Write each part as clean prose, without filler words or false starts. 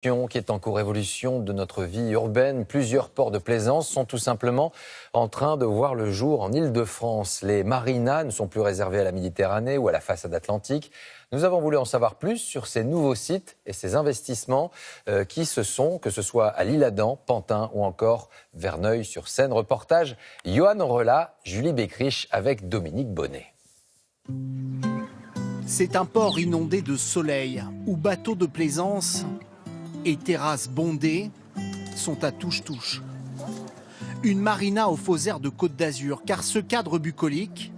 Qui est en cours évolution de notre vie urbaine. Plusieurs ports de plaisance sont tout simplement en train de voir le jour en Île-de-France. Les marinas ne sont plus réservés à la Méditerranée ou à la façade atlantique. Nous avons voulu en savoir plus sur ces nouveaux sites et ces investissements que ce soit à l'Isle-Adam, Pantin ou encore Verneuil-sur-Seine. Reportage Johan Aurelat, Julie Beckrich avec Dominique Bonnet. C'est un port inondé de soleil où bateaux de plaisance et terrasses bondées sont à touche-touche. Une marina aux faux airs de Côte d'Azur, car ce cadre bucolique,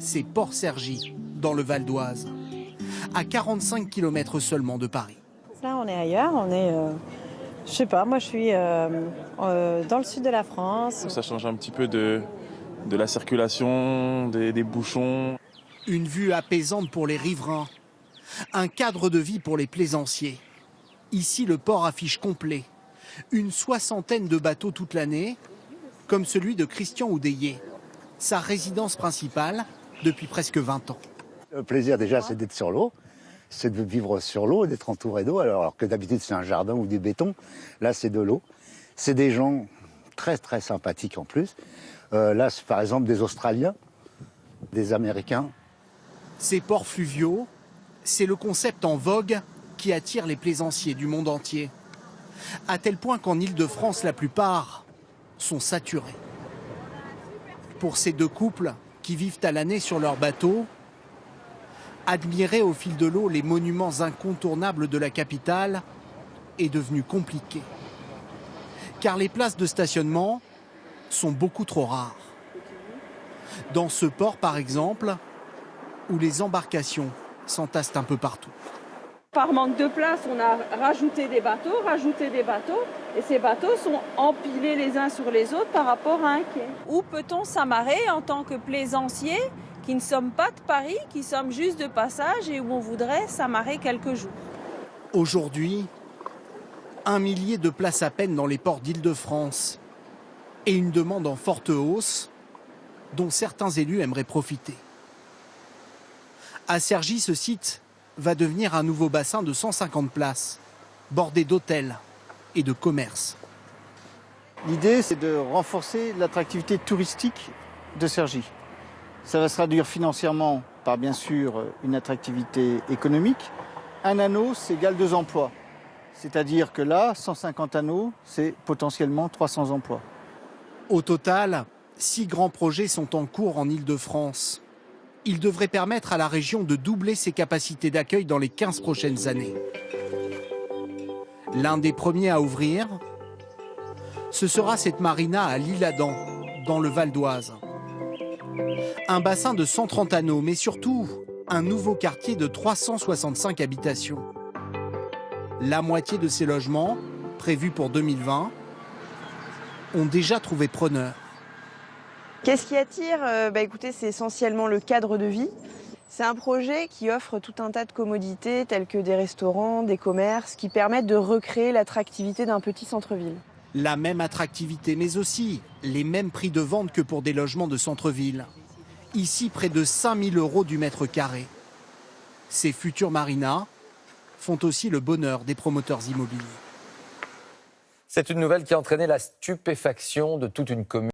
c'est Port-Cergy, dans le Val d'Oise, à 45 km seulement de Paris. Là, on est ailleurs, on est, je sais pas, moi je suis dans le sud de la France. Ça change un petit peu de la circulation, des bouchons. Une vue apaisante pour les riverains, un cadre de vie pour les plaisanciers. Ici, le port affiche complet. Une soixantaine de bateaux toute l'année, comme celui de Christian Oudéier, sa résidence principale depuis presque 20 ans. Le plaisir déjà, c'est d'être sur l'eau, c'est de vivre sur l'eau, d'être entouré d'eau, alors que d'habitude c'est un jardin ou du béton. Là, c'est de l'eau. C'est des gens très très sympathiques en plus. Là, c'est par exemple des Australiens, des Américains. Ces ports fluviaux, c'est le concept en vogue qui attire les plaisanciers du monde entier. À tel point qu'en Île-de-France, la plupart sont saturés. Pour ces deux couples qui vivent à l'année sur leur bateau, admirer au fil de l'eau les monuments incontournables de la capitale est devenu compliqué. Car les places de stationnement sont beaucoup trop rares. Dans ce port, par exemple, où les embarcations s'entassent un peu partout. Par manque de place, on a rajouté des bateaux, et ces bateaux sont empilés les uns sur les autres par rapport à un quai. Où peut-on s'amarrer en tant que plaisancier qui ne sommes pas de Paris, qui sommes juste de passage et où on voudrait s'amarrer quelques jours? Aujourd'hui, 1 millier de places à peine dans les ports d'Île-de-France et une demande en forte hausse dont certains élus aimeraient profiter. À Cergy, ce site va devenir un nouveau bassin de 150 places, bordé d'hôtels et de commerces. L'idée, c'est de renforcer l'attractivité touristique de Cergy. Ça va se traduire financièrement par, bien sûr, une attractivité économique. Un anneau, c'est égal 2 emplois. C'est-à-dire que là, 150 anneaux, c'est potentiellement 300 emplois. Au total, 6 grands projets sont en cours en Île-de-France. Ils devraient permettre à la région de doubler ses capacités d'accueil dans les 15 prochaines années. L'un des premiers à ouvrir, ce sera cette marina à l'Isle-Adam, dans le Val d'Oise. Un bassin de 130 anneaux, mais surtout un nouveau quartier de 365 habitations. La moitié de ces logements, prévus pour 2020, ont déjà trouvé preneur. Qu'est-ce qui attire? Écoutez, c'est essentiellement le cadre de vie. C'est un projet qui offre tout un tas de commodités telles que des restaurants, des commerces, qui permettent de recréer l'attractivité d'un petit centre-ville. La même attractivité, mais aussi les mêmes prix de vente que pour des logements de centre-ville. Ici, près de 5 000 € du mètre carré. Ces futures marinas font aussi le bonheur des promoteurs immobiliers. C'est une nouvelle qui a entraîné la stupéfaction de toute une commune.